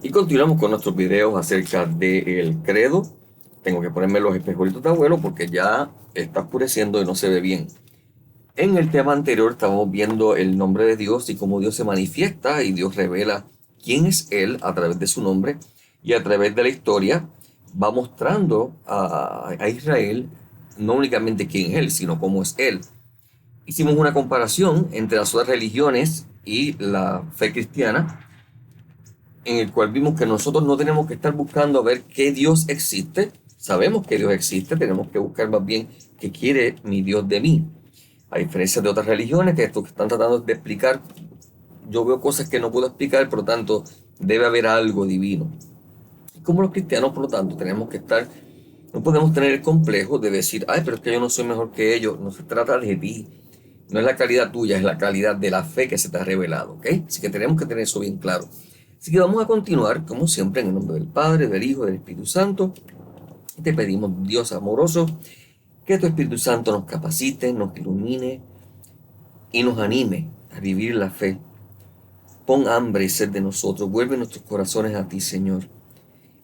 Y continuamos con nuestros videos acerca del credo. Tengo que ponerme los espejuelitos de abuelo porque ya está oscureciendo y no se ve bien. En el tema anterior estábamos viendo el nombre de Dios y cómo Dios se manifiesta y Dios revela quién es Él a través de su nombre, y a través de la historia va mostrando a Israel no únicamente quién es Él, sino cómo es Él. Hicimos una comparación entre las otras religiones y la fe cristiana, en el cual vimos que nosotros no tenemos que estar buscando a ver qué Dios existe. Sabemos que Dios existe, tenemos que buscar más bien qué quiere mi Dios de mí. A diferencia de otras religiones que esto que están tratando de explicar, yo veo cosas que no puedo explicar, por lo tanto debe haber algo divino. Y como los cristianos, por lo tanto, tenemos que estar, no podemos tener el complejo de decir, ay, pero es que yo no soy mejor que ellos. No se trata de ti, no es la calidad tuya, es la calidad de la fe que se te ha revelado, ¿ok? Así que tenemos que tener eso bien claro. Así que vamos a continuar, como siempre, en el nombre del Padre, del Hijo y del Espíritu Santo. Y te pedimos, Dios amoroso, que tu Espíritu Santo nos capacite, nos ilumine y nos anime a vivir la fe. Pon hambre y sed de nosotros, vuelve nuestros corazones a ti, Señor.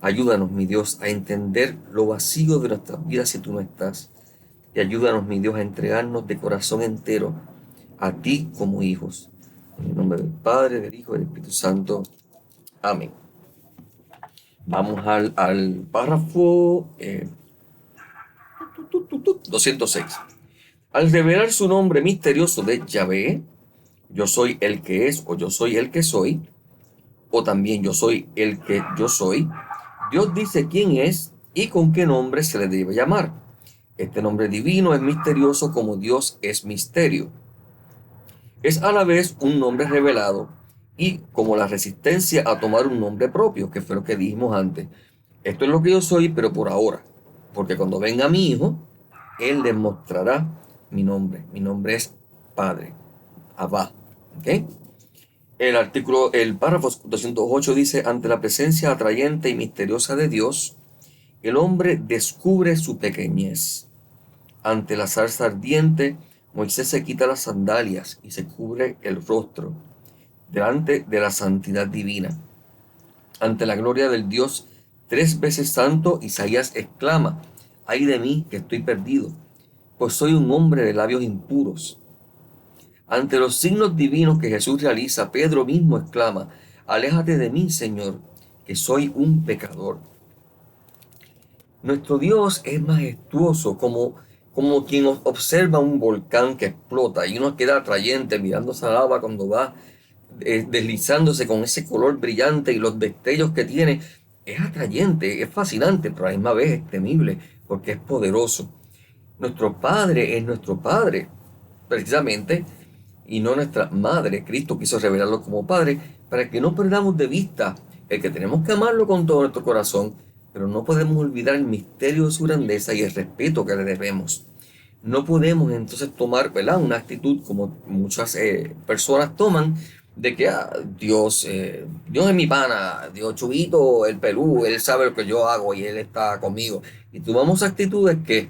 Ayúdanos, mi Dios, a entender lo vacío de nuestras vidas si tú no estás. Y ayúdanos, mi Dios, a entregarnos de corazón entero a ti como hijos. En el nombre del Padre, del Hijo y del Espíritu Santo. Amén. Vamos al párrafo 206. Al revelar su nombre misterioso de Yahvé, yo soy el que es, o yo soy el que soy, o también yo soy el que yo soy, Dios dice quién es y con qué nombre se le debe llamar. Este nombre divino es misterioso como Dios es misterio. Es a la vez un nombre revelado y como la resistencia a tomar un nombre propio, que fue lo que dijimos antes. Esto es lo que yo soy, pero por ahora. Porque cuando venga mi hijo, él les mostrará mi nombre. Mi nombre es Padre, Abba. ¿Ok? El párrafo 208 dice, ante la presencia atrayente y misteriosa de Dios, el hombre descubre su pequeñez. Ante la zarza ardiente, Moisés se quita las sandalias y se cubre el rostro, delante de la santidad divina. Ante la gloria del Dios 3 veces santo, Isaías exclama, ay de mí que estoy perdido, pues soy un hombre de labios impuros. Ante los signos divinos que Jesús realiza, Pedro mismo exclama, aléjate de mí, Señor, que soy un pecador. Nuestro Dios es majestuoso, como quien observa un volcán que explota y uno queda atrayente mirando esa lava cuando va deslizándose con ese color brillante y los destellos que tiene. Es atrayente, es fascinante, pero a la misma vez es temible porque es poderoso. Nuestro Padre es nuestro Padre, precisamente, y no nuestra madre. Cristo quiso revelarlo como Padre para que no perdamos de vista el que tenemos que amarlo con todo nuestro corazón, pero no podemos olvidar el misterio de su grandeza y el respeto que le debemos. No podemos entonces tomar, ¿verdad?, una actitud como muchas personas toman de que Dios es mi pana, Dios Chubito, el pelú, él sabe lo que yo hago y él está conmigo. Y tomamos actitudes que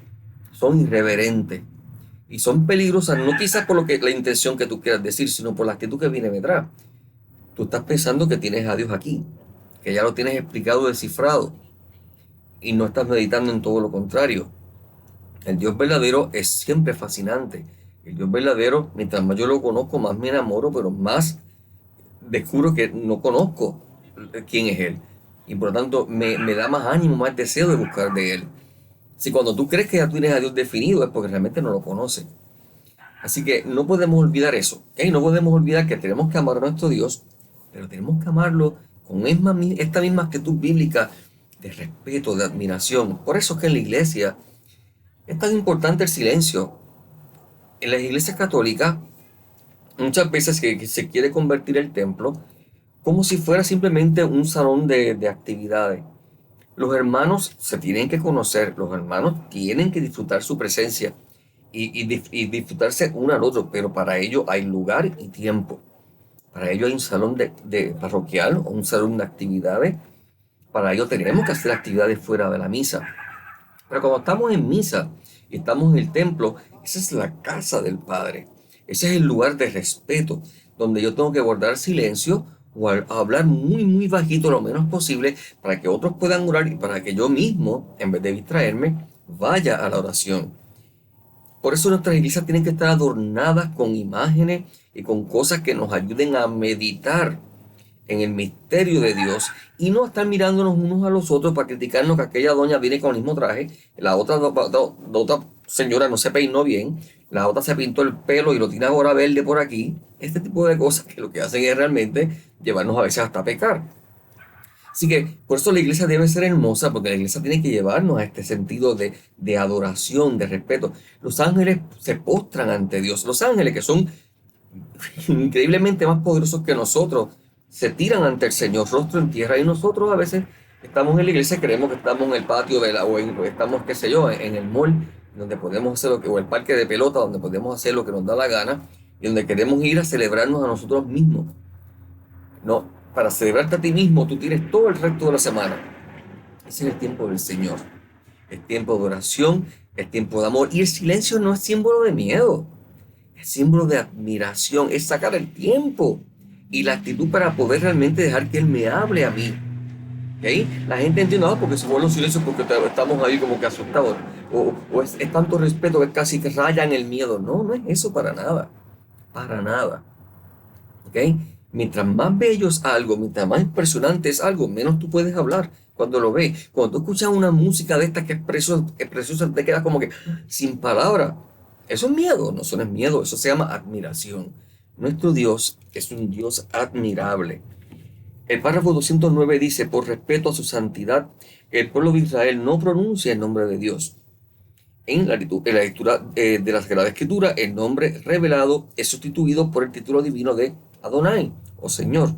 son irreverentes y son peligrosas, no quizás por la intención que tú quieras decir, sino por la actitud que viene detrás. Tú estás pensando que tienes a Dios aquí, que ya lo tienes explicado, descifrado, y no estás meditando en todo lo contrario. El Dios verdadero es siempre fascinante. El Dios verdadero, mientras más yo lo conozco, más me enamoro, pero más descubro que no conozco quién es Él. Y por lo tanto me da más ánimo, más deseo de buscar de Él. Si cuando tú crees que ya tú tienes a Dios definido es porque realmente no lo conoces. Así que no podemos olvidar eso, ¿ok? No podemos olvidar que tenemos que amar a nuestro Dios, pero tenemos que amarlo con esta misma actitud bíblica de respeto, de admiración. Por eso es que en la iglesia es tan importante el silencio. En las iglesias católicas, muchas veces que se quiere convertir el templo como si fuera simplemente un salón de actividades. Los hermanos se tienen que conocer, los hermanos tienen que disfrutar su presencia y disfrutarse uno al otro, pero para ello hay lugar y tiempo. Para ello hay un salón de parroquial o un salón de actividades. Para ello tenemos que hacer actividades fuera de la misa. Pero cuando estamos en misa y estamos en el templo, esa es la casa del Padre. Ese es el lugar de respeto, donde yo tengo que guardar silencio o a hablar muy, muy bajito, lo menos posible, para que otros puedan orar y para que yo mismo, en vez de distraerme, vaya a la oración. Por eso nuestras iglesias tienen que estar adornadas con imágenes y con cosas que nos ayuden a meditar en el misterio de Dios y no estar mirándonos unos a los otros para criticarnos que aquella doña viene con el mismo traje, la otra señora no se peinó bien, la otra se pintó el pelo y lo tiene ahora verde por aquí. Este tipo de cosas que lo que hacen es realmente llevarnos a veces hasta pecar. Así que por eso la iglesia debe ser hermosa, porque la iglesia tiene que llevarnos a este sentido de adoración, de respeto. Los ángeles se postran ante Dios. Los ángeles, que son increíblemente más poderosos que nosotros, se tiran ante el Señor, rostro en tierra, y nosotros a veces estamos en la iglesia, creemos que estamos en el patio o estamos, qué sé yo, en el mall, donde podemos hacer lo que, o el parque de pelota, donde podemos hacer lo que nos da la gana, y donde queremos ir a celebrarnos a nosotros mismos. No, para celebrarte a ti mismo, tú tienes todo el resto de la semana. Ese es el tiempo del Señor. Es tiempo de oración, es tiempo de amor. Y el silencio no es símbolo de miedo, es símbolo de admiración, es sacar el tiempo y la actitud para poder realmente dejar que Él me hable a mí. ¿Okay? La gente entiende, porque se vuelve un silencio porque estamos ahí como que asustados. O es tanto respeto que casi que rayan el miedo. No, no es eso para nada. Para nada. ¿Okay? Mientras más bello es algo, mientras más impresionante es algo, menos tú puedes hablar cuando lo ves. Cuando tú escuchas una música de estas que es preciosa, te quedas como que sin palabras. Eso es miedo, no, eso no es miedo, eso se llama admiración. Nuestro Dios es un Dios admirable. El párrafo 209 dice, por respeto a su santidad, el pueblo de Israel no pronuncia el nombre de Dios. En la lectura de la Sagrada Escritura, el nombre revelado es sustituido por el título divino de Adonai, o Señor,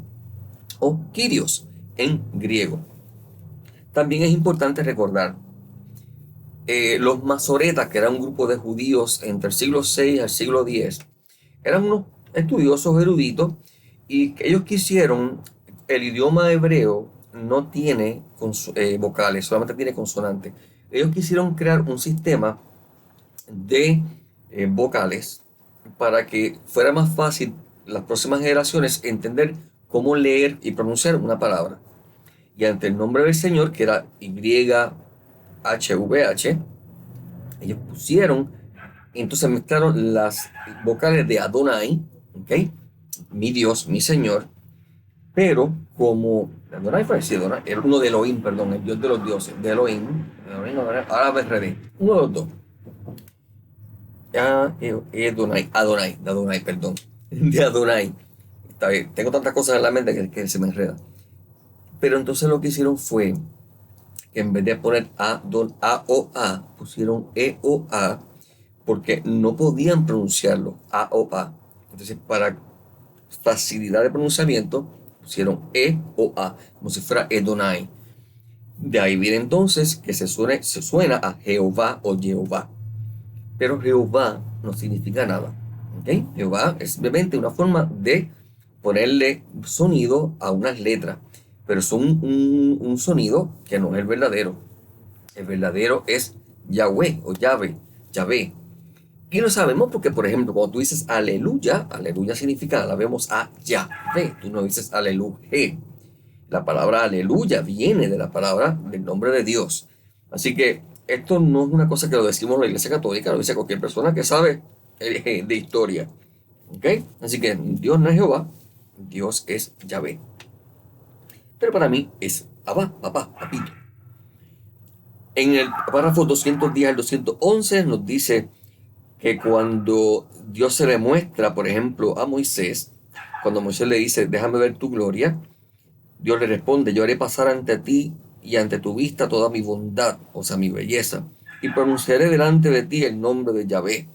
o Kyrios, en griego. También es importante recordar, los masoretas, que era un grupo de judíos entre el siglo VI al siglo X, eran unos estudiosos eruditos y ellos quisieron, el idioma hebreo no tiene vocales, solamente tiene consonantes. Ellos quisieron crear un sistema de vocales para que fuera más fácil las próximas generaciones entender cómo leer y pronunciar una palabra. Y ante el nombre del Señor, que era YHVH, ellos pusieron, entonces mezclaron las vocales de Adonai, ¿ok? Mi Dios, mi Señor, pero como Adonai fue decir, Adonai, era uno de Elohim, perdón, el Dios de los dioses, de Elohim, ahora me enredé, uno de los dos. Adonai, perdón, de Adonai. Está bien, tengo tantas cosas en la mente que se me enreda. Pero entonces lo que hicieron fue que en vez de poner A o A, pusieron E o A, porque no podían pronunciarlo, A o A. Entonces, para facilidad de pronunciamiento, pusieron E o A, como si fuera Edonai. De ahí viene entonces que se suena a Jehová o Jehová. Pero Jehová no significa nada. ¿Okay? Jehová es simplemente una forma de ponerle sonido a unas letras, pero es un sonido que no es el verdadero. El verdadero es Yahweh o Yahvé. Y lo sabemos porque, por ejemplo, cuando tú dices aleluya, aleluya significa alabemos a Yahvé. Tú no dices aleluya. La palabra aleluya viene de la palabra del nombre de Dios. Así que esto no es una cosa que lo decimos en la Iglesia Católica, lo dice cualquier persona que sabe de historia. ¿Ok? Así que Dios no es Jehová, Dios es Yahvé. Pero para mí es Abba, papá, papito. En el párrafo 210 al 211 nos dice que cuando Dios se le muestra, por ejemplo, a Moisés, cuando Moisés le dice, déjame ver tu gloria, Dios le responde, yo haré pasar ante ti y ante tu vista toda mi bondad, o sea, mi belleza, y pronunciaré delante de ti el nombre de Yahvé.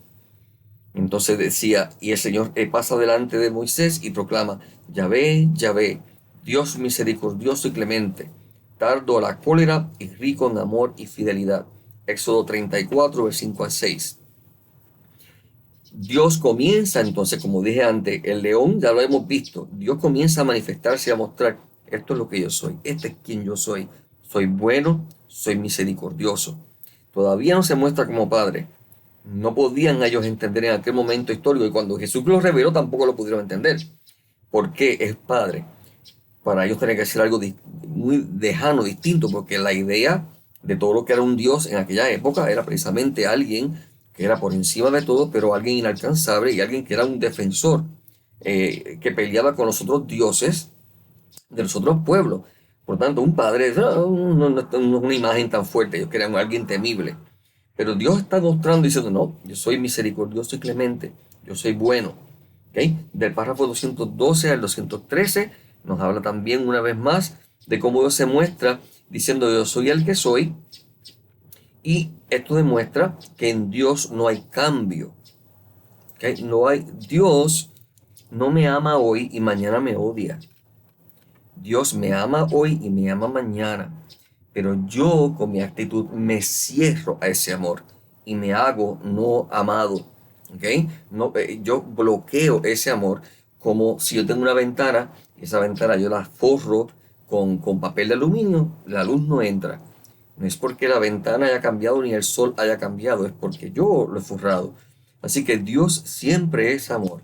Entonces decía, y el Señor pasa delante de Moisés y proclama, Yahvé, Yahvé, Dios misericordioso y clemente, tardo a la cólera y rico en amor y fidelidad. Éxodo 34, versículo 5 al 6. Dios comienza entonces, como dije antes, el león ya lo hemos visto, Dios comienza a manifestarse y a mostrar, esto es lo que yo soy, este es quien yo soy bueno, soy misericordioso. Todavía no se muestra como Padre, no podían ellos entender en aquel momento histórico y cuando Jesús lo reveló tampoco lo pudieron entender, porque es Padre. para ellos tenía que ser algo muy lejano, distinto, porque la idea de todo lo que era un Dios en aquella época era precisamente alguien que era por encima de todo, pero alguien inalcanzable y alguien que era un defensor, que peleaba con los otros dioses de los otros pueblos. Por tanto, un padre no es una imagen tan fuerte, ellos querían alguien temible. Pero Dios está mostrando diciendo, no, yo soy misericordioso y clemente, yo soy bueno. ¿Okay? Del párrafo 212 al 213 nos habla también una vez más de cómo Dios se muestra diciendo, yo soy el que soy. Y esto demuestra que en Dios no hay cambio. ¿Okay? Dios no me ama hoy y mañana me odia. Dios me ama hoy y me ama mañana, pero yo con mi actitud me cierro a ese amor y me hago no amado. ¿Okay? No, yo bloqueo ese amor como si yo tengo una ventana y esa ventana yo la forro con papel de aluminio, la luz no entra. No es porque la ventana haya cambiado ni el sol haya cambiado, es porque yo lo he forrado. Así que Dios siempre es amor,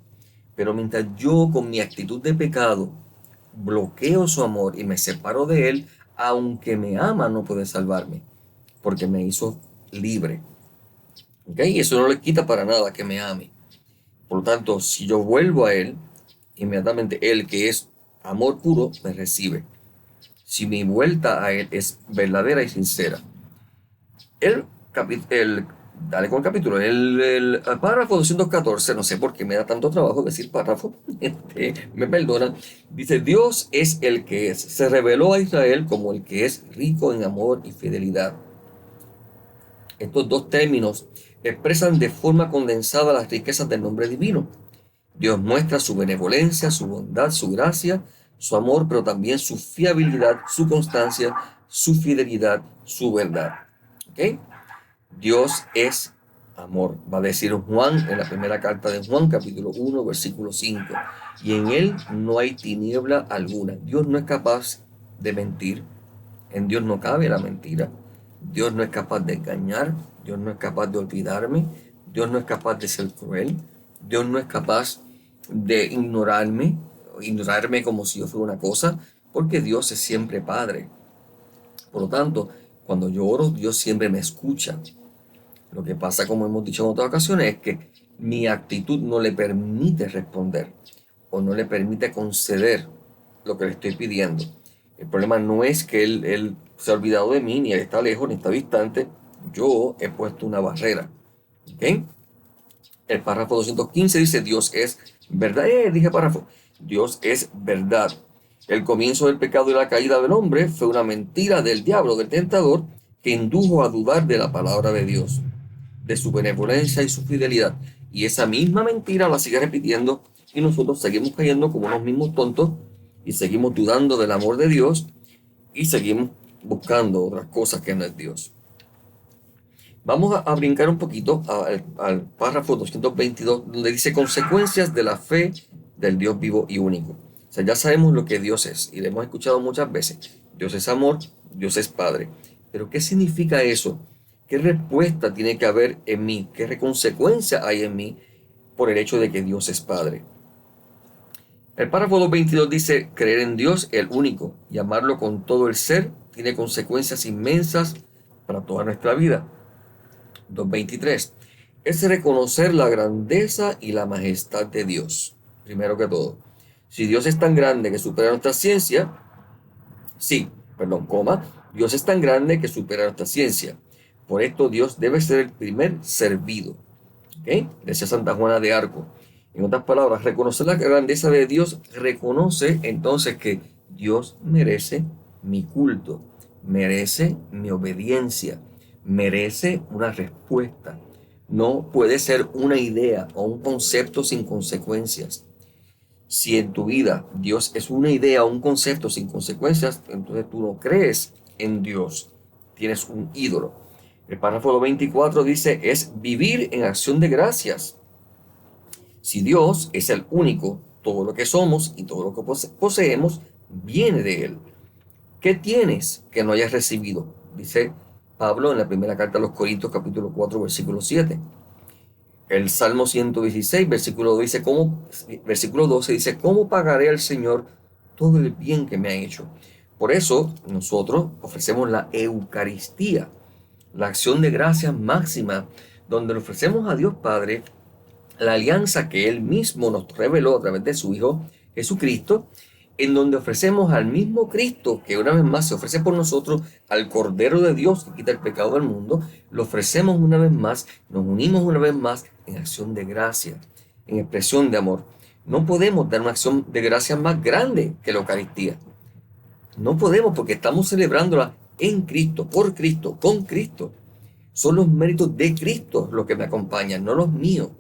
pero mientras yo con mi actitud de pecado bloqueo su amor y me separo de él, aunque me ama, no puede salvarme, porque me hizo libre. ¿Ok? Y eso no le quita para nada que me ame. Por lo tanto, si yo vuelvo a él, inmediatamente él, que es amor puro, me recibe. Si mi vuelta a él es verdadera y sincera. Dale con el capítulo, el párrafo 214, no sé por qué me da tanto trabajo decir párrafo, me perdonan, dice, Dios es el que es, se reveló a Israel como el que es rico en amor y fidelidad. Estos dos términos expresan de forma condensada las riquezas del nombre divino. Dios muestra su benevolencia, su bondad, su gracia, su amor, pero también su fiabilidad, su constancia, su fidelidad, su verdad. ¿Ok? Dios es amor, va a decir Juan en la primera carta de Juan, capítulo 1, versículo 5. Y en él no hay tiniebla alguna. Dios no es capaz de mentir. En Dios no cabe la mentira. Dios no es capaz de engañar. Dios no es capaz de olvidarme. Dios no es capaz de ser cruel. Dios no es capaz de ignorarme como si yo fuera una cosa, porque Dios es siempre Padre. Por lo tanto, cuando yo oro, Dios siempre me escucha. Lo que pasa, como hemos dicho en otras ocasiones, es que mi actitud no le permite responder o no le permite conceder lo que le estoy pidiendo. El problema no es que él se ha olvidado de mí, ni él está lejos, ni está distante. Yo he puesto una barrera. ¿Okay? El párrafo 215 dice, Dios es verdad. Dije párrafo. Dios es verdad. El comienzo del pecado y la caída del hombre fue una mentira del diablo, del tentador, que indujo a dudar de la palabra de Dios, de su benevolencia y su fidelidad. Y esa misma mentira la sigue repitiendo y nosotros seguimos cayendo como unos mismos tontos y seguimos dudando del amor de Dios y seguimos buscando otras cosas que no es Dios. Vamos a brincar un poquito al párrafo 222, donde dice consecuencias de la fe del Dios vivo y único. O sea, ya sabemos lo que Dios es y lo hemos escuchado muchas veces. Dios es amor, Dios es Padre. Pero ¿qué significa eso? ¿Qué respuesta tiene que haber en mí? ¿Qué consecuencia hay en mí por el hecho de que Dios es Padre? El párrafo 222 dice, creer en Dios, el único, y amarlo con todo el ser, tiene consecuencias inmensas para toda nuestra vida. 223. Es reconocer la grandeza y la majestad de Dios. Primero que todo, si Dios es tan grande que supera nuestra ciencia, Dios es tan grande que supera nuestra ciencia. Por esto Dios debe ser el primer servido. ¿Okay? Decía Santa Juana de Arco. En otras palabras, reconocer la grandeza de Dios reconoce entonces que Dios merece mi culto, merece mi obediencia, merece una respuesta. No puede ser una idea o un concepto sin consecuencias. Si en tu vida Dios es una idea o un concepto sin consecuencias, entonces tú no crees en Dios. Tienes un ídolo. El párrafo 24 dice, es vivir en acción de gracias. Si Dios es el único, todo lo que somos y todo lo que poseemos viene de Él. ¿Qué tienes que no hayas recibido? Dice Pablo en la primera carta a los Corintios, capítulo 4, versículo 7. El Salmo 116, versículo 12 dice, ¿cómo pagaré al Señor todo el bien que me ha hecho. Por eso nosotros ofrecemos la Eucaristía, la acción de gracias máxima, donde le ofrecemos a Dios Padre la alianza que Él mismo nos reveló a través de su Hijo Jesucristo, en donde ofrecemos al mismo Cristo, que una vez más se ofrece por nosotros, al Cordero de Dios que quita el pecado del mundo, lo ofrecemos una vez más, nos unimos una vez más en acción de gracia, en expresión de amor. No podemos dar una acción de gracia más grande que la Eucaristía. No podemos, porque estamos celebrándola en Cristo, por Cristo, con Cristo. Son los méritos de Cristo los que me acompañan, no los míos.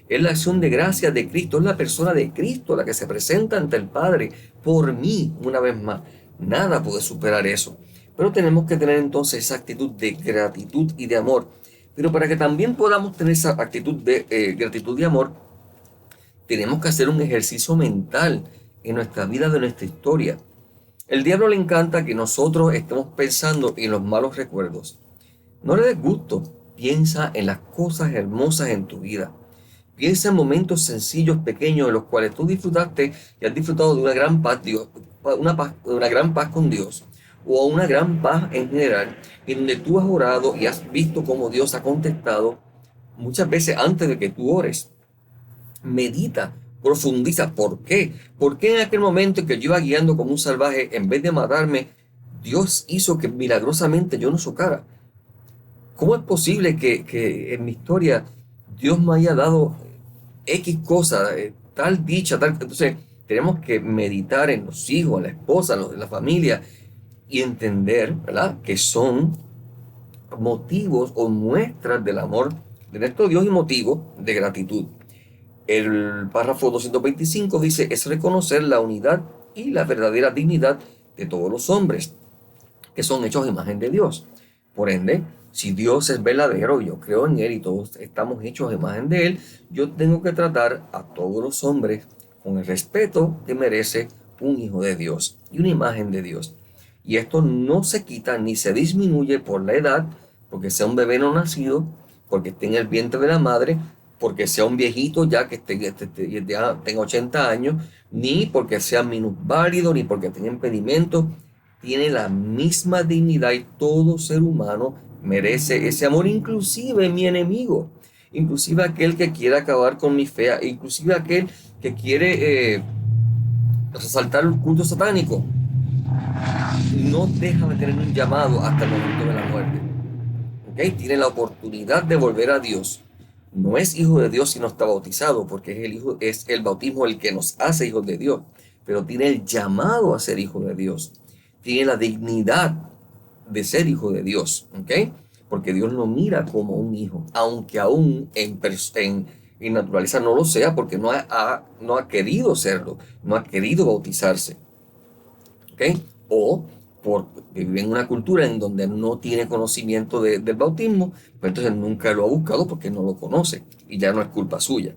Es la acción de gracia de Cristo, es la persona de Cristo la que se presenta ante el Padre por mí una vez más. Nada puede superar eso. Pero tenemos que tener entonces esa actitud de gratitud y de amor. Pero para que también podamos tener esa actitud de gratitud y amor, tenemos que hacer un ejercicio mental en nuestra vida, de nuestra historia. El diablo le encanta que nosotros estemos pensando en los malos recuerdos. No le des gusto, piensa en las cosas hermosas en tu vida. Piensa en momentos sencillos, pequeños, en los cuales tú disfrutaste y has disfrutado de una gran paz, una gran paz con Dios, o una gran paz en general, en donde tú has orado y has visto cómo Dios ha contestado muchas veces antes de que tú ores. Medita, profundiza. ¿Por qué? ¿Por qué en aquel momento en que yo iba guiando como un salvaje, en vez de matarme, Dios hizo que milagrosamente yo no chocara? ¿Cómo es posible que en mi historia Dios me haya dado X cosa, tal dicha, tal? Entonces, tenemos que meditar en los hijos, en la esposa, en la familia, y entender, ¿verdad?, que son motivos o muestras del amor de nuestro Dios y motivos de gratitud. El párrafo 225 dice: es reconocer la unidad y la verdadera dignidad de todos los hombres, que son hechos a imagen de Dios. Por ende, si Dios es verdadero, yo creo en Él y todos estamos hechos a imagen de Él, yo tengo que tratar a todos los hombres con el respeto que merece un hijo de Dios y una imagen de Dios. Y esto no se quita ni se disminuye por la edad, porque sea un bebé no nacido, porque esté en el vientre de la madre, porque sea un viejito ya que ya tenga 80 años, ni porque sea minusválido, ni porque tenga impedimentos. Tiene la misma dignidad y todo ser humano merece ese amor, inclusive mi enemigo, inclusive aquel que quiere acabar con mi fe, inclusive aquel que quiere resaltar el culto satánico. No deja de tener un llamado hasta el momento de la muerte. ¿Okay? Tiene la oportunidad de volver a Dios. No es hijo de Dios si no está bautizado, porque es el bautismo el que nos hace hijos de Dios, pero tiene el llamado a ser hijo de Dios. Tiene la dignidad de ser hijo de Dios, ¿ok? Porque Dios lo mira como un hijo, aunque aún en naturaleza no lo sea, porque no ha querido serlo, no ha querido bautizarse, ¿ok? O porque vive en una cultura en donde no tiene conocimiento del bautismo, pues entonces nunca lo ha buscado porque no lo conoce y ya no es culpa suya.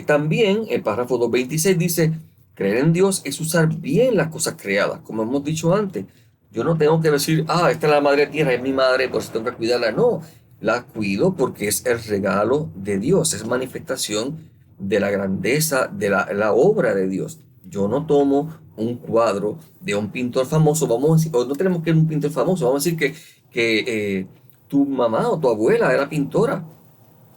También el párrafo 226 dice: creer en Dios es usar bien las cosas creadas, como hemos dicho antes. Yo no tengo que decir, esta es la madre tierra, es mi madre, por eso tengo que cuidarla. No, la cuido porque es el regalo de Dios, es manifestación de la grandeza de la obra de Dios. Yo no tomo un cuadro de un pintor famoso, vamos a decir, o no tenemos que ir a un pintor famoso, vamos a decir que tu mamá o tu abuela era pintora.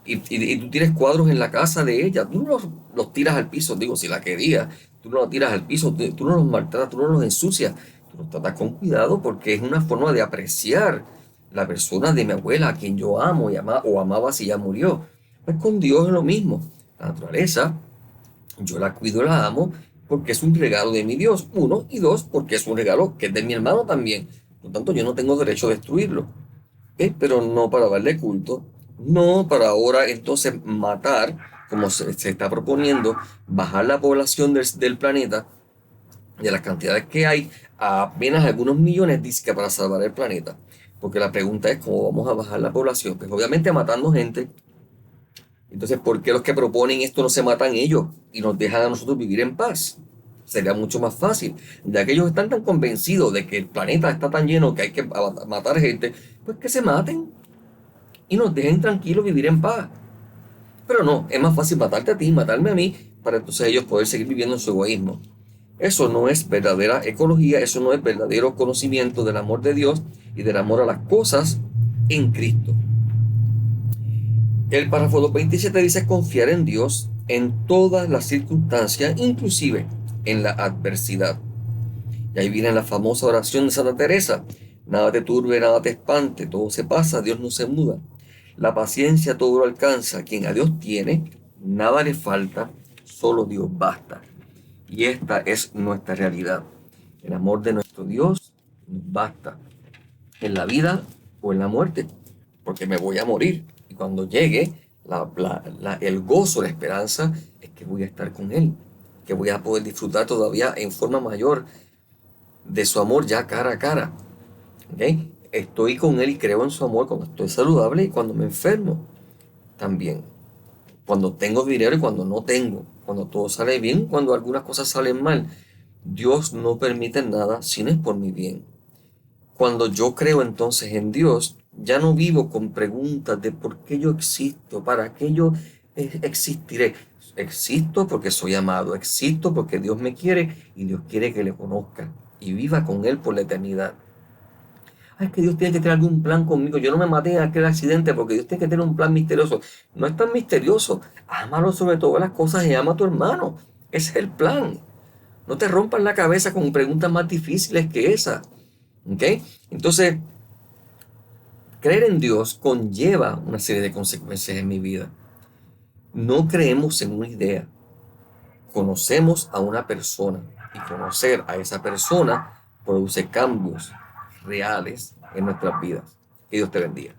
Y tú tienes cuadros en la casa de ella, tú no los tiras al piso, digo, si la querías, tú no los tiras al piso, tú no los maltratas, tú no los ensucias, tú los tratas con cuidado porque es una forma de apreciar la persona de mi abuela, a quien yo amo o amaba si ya murió. Pues con Dios es lo mismo. La naturaleza, yo la cuido, la amo, porque es un regalo de mi Dios, uno, y dos, porque es un regalo que es de mi hermano también. Por lo tanto, yo no tengo derecho a destruirlo. Pero no para darle culto, no para ahora entonces matar, como se está proponiendo, bajar la población del planeta, de las cantidades que hay, a apenas algunos millones, dice que para salvar el planeta. Porque la pregunta es cómo vamos a bajar la población. Pues obviamente matando gente. Entonces, ¿por qué los que proponen esto no se matan ellos y nos dejan a nosotros vivir en paz? Sería mucho más fácil, ya que ellos están tan convencidos de que el planeta está tan lleno que hay que matar gente, pues que se maten y nos dejen tranquilos vivir en paz. Pero no, es más fácil matarte a ti, matarme a mí, para entonces ellos poder seguir viviendo en su egoísmo. Eso no es verdadera ecología, eso no es verdadero conocimiento del amor de Dios y del amor a las cosas en Cristo. El párrafo 227 dice confiar en Dios en todas las circunstancias, inclusive en la adversidad. Y ahí viene la famosa oración de Santa Teresa. Nada te turbe, nada te espante, todo se pasa, Dios no se muda. La paciencia todo lo alcanza. Quien a Dios tiene, nada le falta, solo Dios basta. Y esta es nuestra realidad. El amor de nuestro Dios nos basta en la vida o en la muerte, porque me voy a morir. Y cuando llegue, el gozo, la esperanza, es que voy a estar con Él, que voy a poder disfrutar todavía en forma mayor de su amor ya cara a cara. ¿Okay? Estoy con Él y creo en su amor cuando estoy saludable y cuando me enfermo también. Cuando tengo dinero y cuando no tengo. Cuando todo sale bien, cuando algunas cosas salen mal. Dios no permite nada si no es por mi bien. Cuando yo creo entonces en Dios, ya no vivo con preguntas de por qué yo existo, para qué yo existiré. Existo porque soy amado, existo porque Dios me quiere y Dios quiere que le conozca y viva con Él por la eternidad. Es que Dios tiene que tener algún plan conmigo. Yo no me maté en aquel accidente porque Dios tiene que tener un plan misterioso. No es tan misterioso. Ámalo sobre todas las cosas y ama a tu hermano. Ese es el plan. No te rompas la cabeza con preguntas más difíciles que esa. ¿Ok? Entonces, creer en Dios conlleva una serie de consecuencias en mi vida. No creemos en una idea. Conocemos a una persona y conocer a esa persona produce cambios reales en nuestras vidas. Que Dios te bendiga.